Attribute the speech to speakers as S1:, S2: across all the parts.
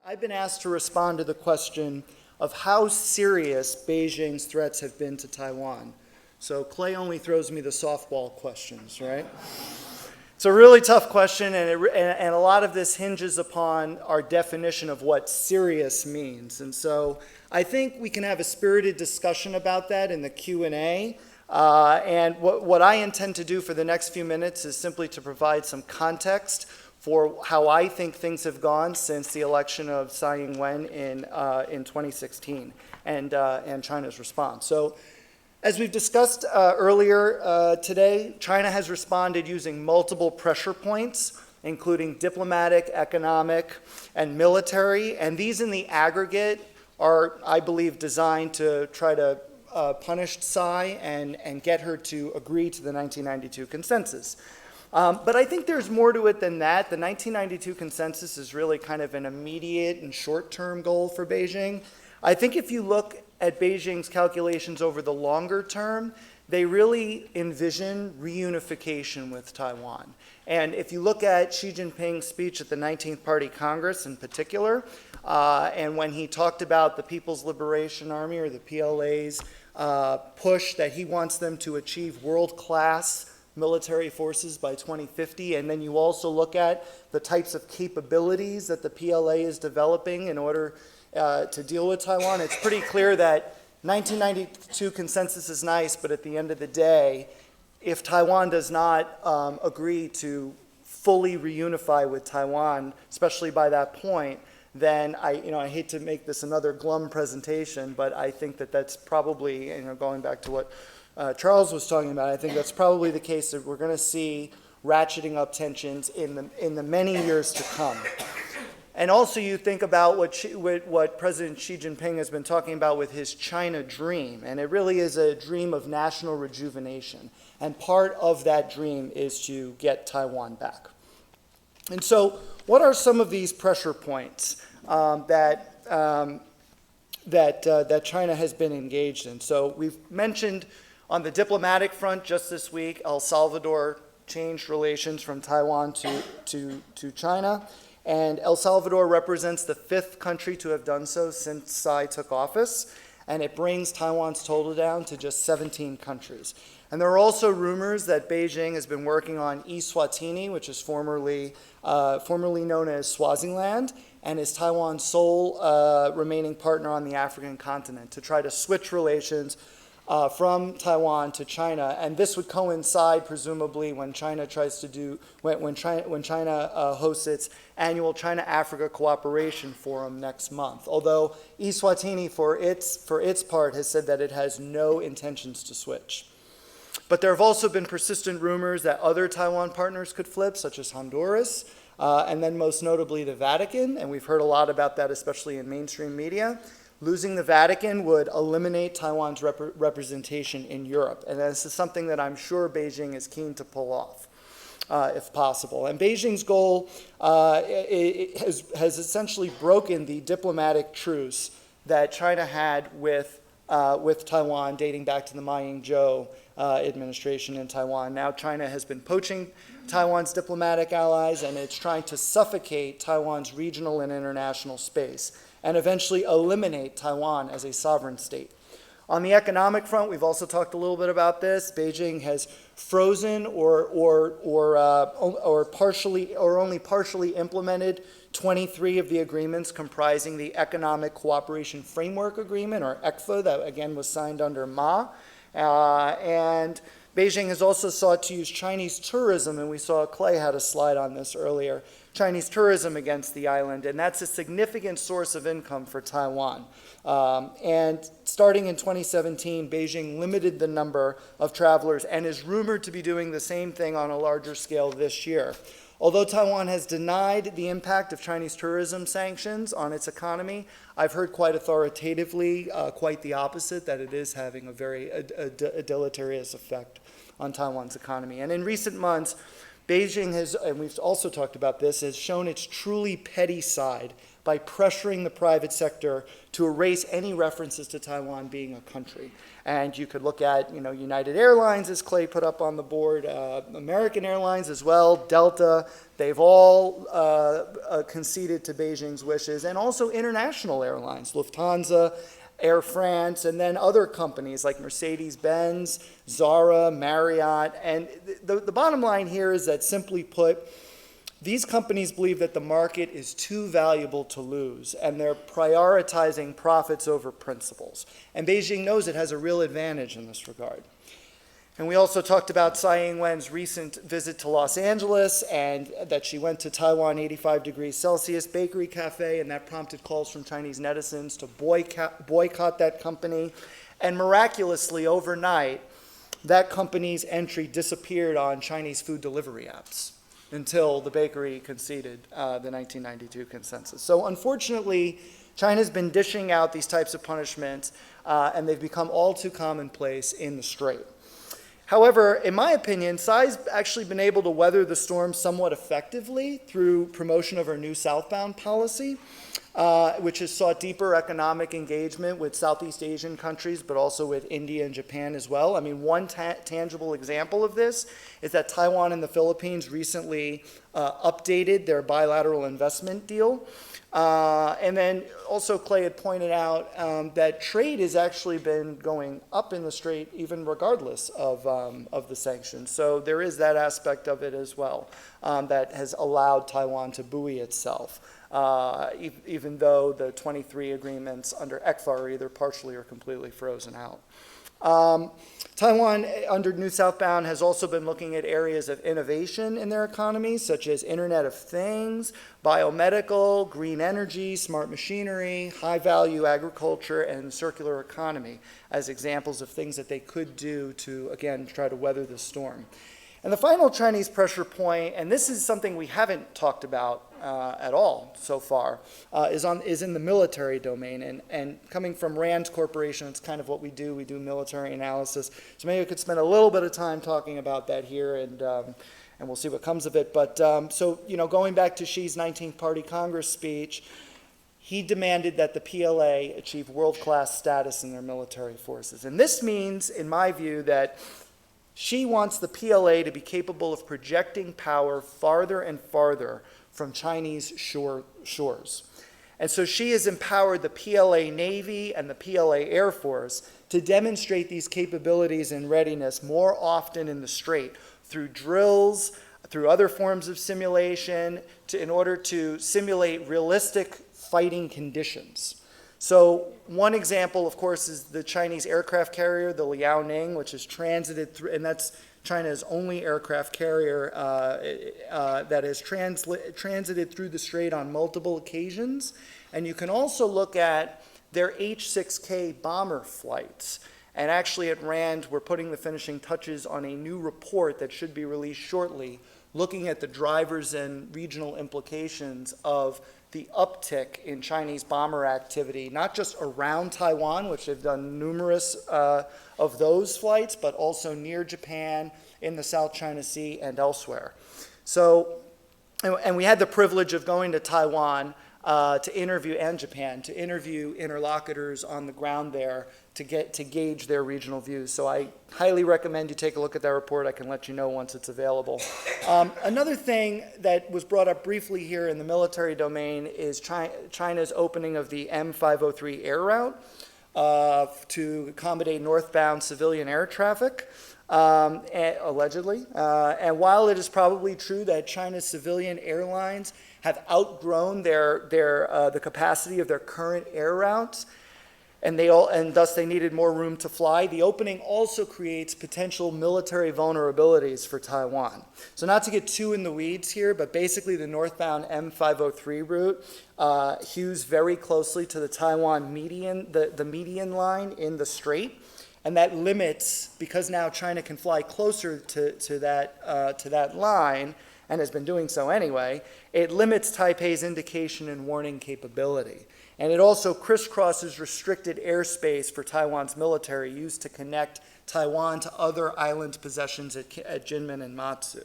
S1: I've been asked to respond to the question of how serious Beijing's threats have been to Taiwan. So Clay only throws me the softball questions, right? It's a really tough question, and a lot of this hinges upon our definition of what serious means. And so I think we can have a spirited discussion about that in the Q&A. And what I intend to do for the next few minutes is simply to provide some context for how I think things have gone since the election of Tsai Ing-wen in 2016 and China's response. So, as we've discussed earlier today, China has responded using multiple pressure points, including diplomatic, economic, and military. And these in the aggregate are, I believe, designed to try to punish Tsai and get her to agree to the 1992 consensus. But I think there's more to it than that. The 1992 consensus is really kind of an immediate and short-term goal for Beijing. I think if you look at Beijing's calculations over the longer term, they really envision reunification with Taiwan. And if you look at Xi Jinping's speech at the 19th Party Congress in particular, and when he talked about the People's Liberation Army, or the PLA's push that he wants them to achieve world-class military forces by 2050, and then you also look at the types of capabilities that the PLA is developing in order to deal with Taiwan, it's pretty clear that 1992 consensus is nice, but at the end of the day, if Taiwan does not agree to fully reunify with Taiwan, especially by that point, then I hate to make this another glum presentation, but I think that that's probably, going back to what Charles was talking about, I think that's probably the case that we're going to see ratcheting up tensions in the many years to come. And also you think about what President Xi Jinping has been talking about with his China dream, and it really is a dream of national rejuvenation. And part of that dream is to get Taiwan back. And so what are some of these pressure points that China has been engaged in? So we've mentioned on the diplomatic front just this week, El Salvador changed relations from Taiwan to China. And El Salvador represents the 5th country to have done so since Tsai took office, and it brings Taiwan's total down to just 17 countries. And there are also rumors that Beijing has been working on Eswatini, which is formerly known as Swaziland, and is Taiwan's sole remaining partner on the African continent, to try to switch relations from Taiwan to China, and this would coincide presumably when China hosts its annual China-Africa Cooperation Forum next month. Although Eswatini, for its part, has said that it has no intentions to switch. But there have also been persistent rumors that other Taiwan partners could flip, such as Honduras, and then most notably the Vatican, and we've heard a lot about that, especially in mainstream media. Losing the Vatican would eliminate Taiwan's representation in Europe. And this is something that I'm sure Beijing is keen to pull off, if possible. And Beijing's goal has essentially broken the diplomatic truce that China had with Taiwan dating back to the Ma Ying-jeou administration in Taiwan. Now China has been poaching Taiwan's diplomatic allies, and it's trying to suffocate Taiwan's regional and international space, and eventually eliminate Taiwan as a sovereign state. On the economic front, we've also talked a little bit about this. Beijing has frozen or only partially implemented 23 of the agreements comprising the Economic Cooperation Framework Agreement, or ECFA, that again was signed under Ma. And Beijing has also sought to use Chinese tourism, and we saw Clay had a slide on this earlier, Chinese tourism against the island, and that's a significant source of income for Taiwan. And starting in 2017, Beijing limited the number of travelers and is rumored to be doing the same thing on a larger scale this year. Although Taiwan has denied the impact of Chinese tourism sanctions on its economy, I've heard quite authoritatively, quite the opposite, that it is having a very deleterious effect on Taiwan's economy. And in recent months, Beijing has, and we've also talked about this, has shown its truly petty side by pressuring the private sector to erase any references to Taiwan being a country. And you could look at, United Airlines, as Clay put up on the board, American Airlines as well, Delta. They've all conceded to Beijing's wishes, and also international airlines, Lufthansa, Air France, and then other companies like Mercedes-Benz, Zara, Marriott. And the bottom line here is that, simply put, these companies believe that the market is too valuable to lose, and they're prioritizing profits over principles. And Beijing knows it has a real advantage in this regard. And we also talked about Tsai Ing-wen's recent visit to Los Angeles, and that she went to Taiwan 85 degrees Celsius Bakery Cafe, and that prompted calls from Chinese netizens to boycott that company. And miraculously, overnight, that company's entry disappeared on Chinese food delivery apps until the bakery conceded the 1992 consensus. So unfortunately, China's been dishing out these types of punishments, and they've become all too commonplace in the Strait. However, in my opinion, Tsai's actually been able to weather the storm somewhat effectively through promotion of her new southbound policy, which has sought deeper economic engagement with Southeast Asian countries, but also with India and Japan as well. I mean, one tangible example of this is that Taiwan and the Philippines recently updated their bilateral investment deal. And then also Clay had pointed out that trade has actually been going up in the Strait even regardless of the sanctions. So there is that aspect of it as well that has allowed Taiwan to buoy itself, even though the 23 agreements under ECFA are either partially or completely frozen out. Taiwan, under New Southbound, has also been looking at areas of innovation in their economy, such as Internet of Things, biomedical, green energy, smart machinery, high-value agriculture, and circular economy as examples of things that they could do to, again, try to weather the storm. And the final Chinese pressure point, and this is something we haven't talked about at all so far, is in the military domain. And coming from Rand Corporation, it's kind of what we do. We do military analysis. So maybe we could spend a little bit of time talking about that here, and we'll see what comes of it. But going back to Xi's 19th Party Congress speech, he demanded that the PLA achieve world-class status in their military forces. And this means, in my view, that Xi wants the PLA to be capable of projecting power farther and farther from Chinese shores. And so Xi has empowered the PLA Navy and the PLA Air Force to demonstrate these capabilities and readiness more often in the Strait through drills, through other forms of simulation, in order to simulate realistic fighting conditions. So one example, of course, is the Chinese aircraft carrier, the Liaoning, which has transited through, and that's China's only aircraft carrier that has transited through the Strait on multiple occasions. And you can also look at their H-6K bomber flights. And actually at RAND, we're putting the finishing touches on a new report that should be released shortly, looking at the drivers and regional implications of the uptick in Chinese bomber activity, not just around Taiwan, which they've done numerous of those flights, but also near Japan, in the South China Sea, and elsewhere. So, and we had the privilege of going to Taiwan to interview, and Japan, to interview interlocutors on the ground there to gauge their regional views. So I highly recommend you take a look at that report. I can let you know once it's available. Another thing that was brought up briefly here in the military domain is China's opening of the M503 air route to accommodate northbound civilian air traffic, allegedly. And while it is probably true that China's civilian airlines have outgrown the capacity of their current air routes, and thus they needed more room to fly, the opening also creates potential military vulnerabilities for Taiwan. So not to get too in the weeds here, but basically the northbound M503 route hews very closely to the Taiwan median, the median line in the Strait, and that limits, because now China can fly closer to that line, and has been doing so anyway, it limits Taipei's indication and warning capability. And it also crisscrosses restricted airspace for Taiwan's military used to connect Taiwan to other island possessions at Jinmen and Matsu.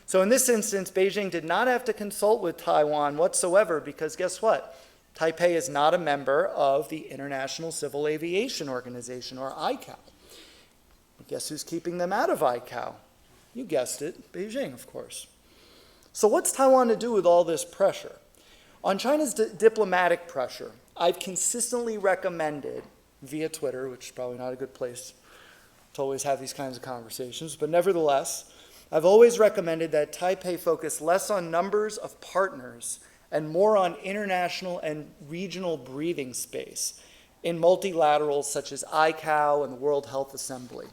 S1: So in this instance, Beijing did not have to consult with Taiwan whatsoever, because guess what? Taipei is not a member of the International Civil Aviation Organization, or ICAO. Guess who's keeping them out of ICAO? You guessed it, Beijing, of course. So what's Taiwan to do with all this pressure? On China's diplomatic pressure, I've consistently recommended, via Twitter, which is probably not a good place to always have these kinds of conversations, but nevertheless, I've always recommended that Taipei focus less on numbers of partners and more on international and regional breathing space in multilaterals such as ICAO and the World Health Assembly.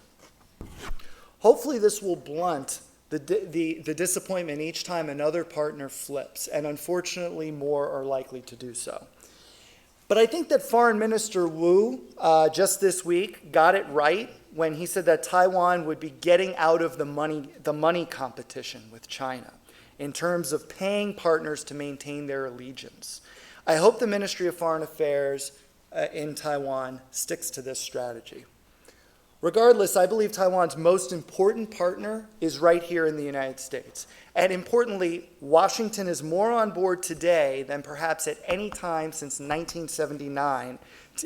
S1: Hopefully this will blunt the disappointment each time another partner flips, and unfortunately more are likely to do so. But I think that Foreign Minister Wu just this week got it right when he said that Taiwan would be getting out of the money competition with China in terms of paying partners to maintain their allegiance. I hope the Ministry of Foreign Affairs in Taiwan sticks to this strategy. Regardless, I believe Taiwan's most important partner is right here in the United States. And importantly, Washington is more on board today than perhaps at any time since 1979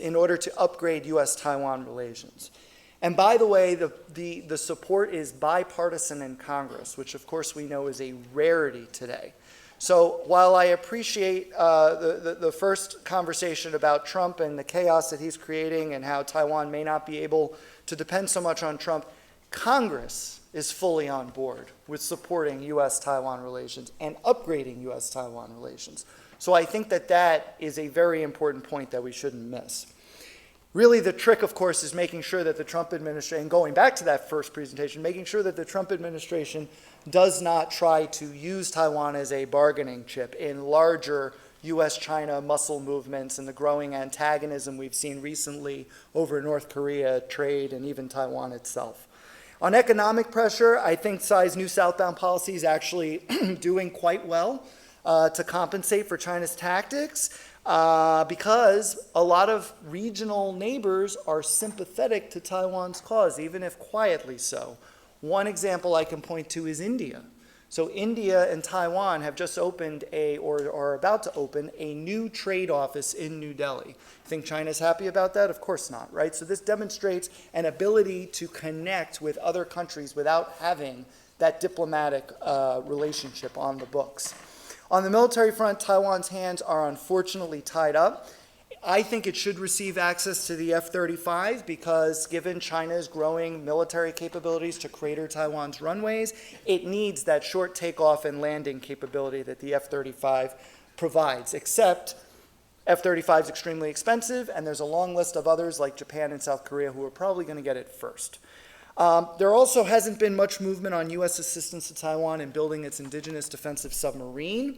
S1: in order to upgrade U.S.-Taiwan relations. And by the way, the support is bipartisan in Congress, which of course we know is a rarity today. So while I appreciate the first conversation about Trump and the chaos that he's creating and how Taiwan may not be able to depend so much on Trump, Congress is fully on board with supporting U.S.-Taiwan relations and upgrading U.S.-Taiwan relations. So I think that that is a very important point that we shouldn't miss. Really, the trick, of course, is making sure that the Trump administration, going back to that first presentation, making sure that the Trump administration does not try to use Taiwan as a bargaining chip in larger U.S.-China muscle movements and the growing antagonism we've seen recently over North Korea, trade, and even Taiwan itself. On economic pressure, I think Tsai's new southbound policy is actually doing quite well to compensate for China's tactics because a lot of regional neighbors are sympathetic to Taiwan's cause, even if quietly so. One example I can point to is India. So India and Taiwan have just opened or are about to open a new trade office in New Delhi. Think China's happy about that? Of course not, right? So this demonstrates an ability to connect with other countries without having that diplomatic relationship on the books. On the military front, Taiwan's hands are unfortunately tied up. I think it should receive access to the F-35 because given China's growing military capabilities to crater Taiwan's runways, it needs that short takeoff and landing capability that the F-35 provides, except F-35 is extremely expensive, and there's a long list of others like Japan and South Korea who are probably going to get it first. There also hasn't been much movement on U.S. assistance to Taiwan in building its indigenous defensive submarine.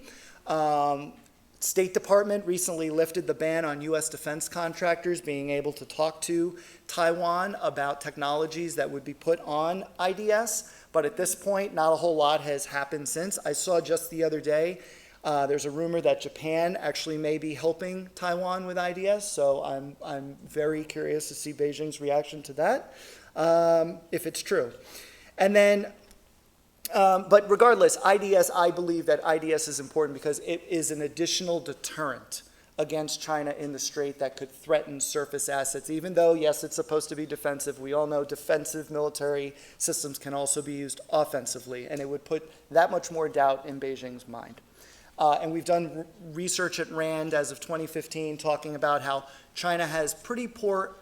S1: State Department recently lifted the ban on U.S. defense contractors being able to talk to Taiwan about technologies that would be put on IDS, but at this point, not a whole lot has happened since. I saw just the other day, there's a rumor that Japan actually may be helping Taiwan with IDS, so I'm very curious to see Beijing's reaction to that, if it's true. And then but regardless, I believe that IDS is important because it is an additional deterrent against China in the Strait that could threaten surface assets. Even though, yes, it's supposed to be defensive, we all know defensive military systems can also be used offensively, and it would put that much more doubt in Beijing's mind. And we've done research at RAND as of 2015 talking about how China has pretty poor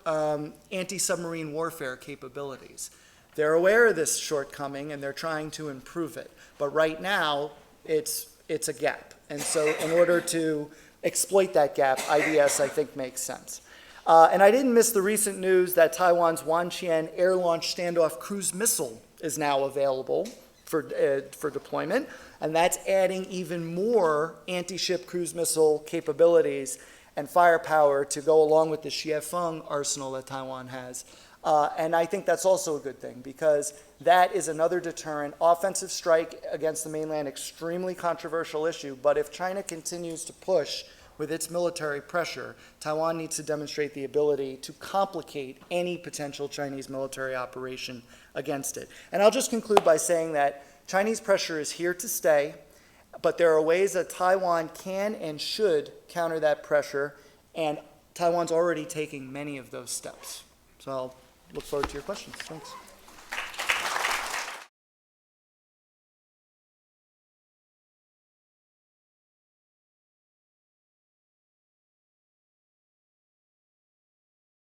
S1: anti-submarine warfare capabilities. They're aware of this shortcoming and they're trying to improve it. But right now, it's a gap. And so in order to exploit that gap, IDS, I think, makes sense. And I didn't miss the recent news that Taiwan's Wanqian air-launched standoff cruise missile is now available for deployment. And that's adding even more anti-ship cruise missile capabilities and firepower to go along with the Xiefeng arsenal that Taiwan has. And I think that's also a good thing because that is another deterrent. Offensive strike against the mainland, extremely controversial issue, but if China continues to push with its military pressure, Taiwan needs to demonstrate the ability to complicate any potential Chinese military operation against it. And I'll just conclude by saying that Chinese pressure is here to stay. But there are ways that Taiwan can and should counter that pressure, and Taiwan's already taking many of those steps. So I'll look forward to your questions. Thanks.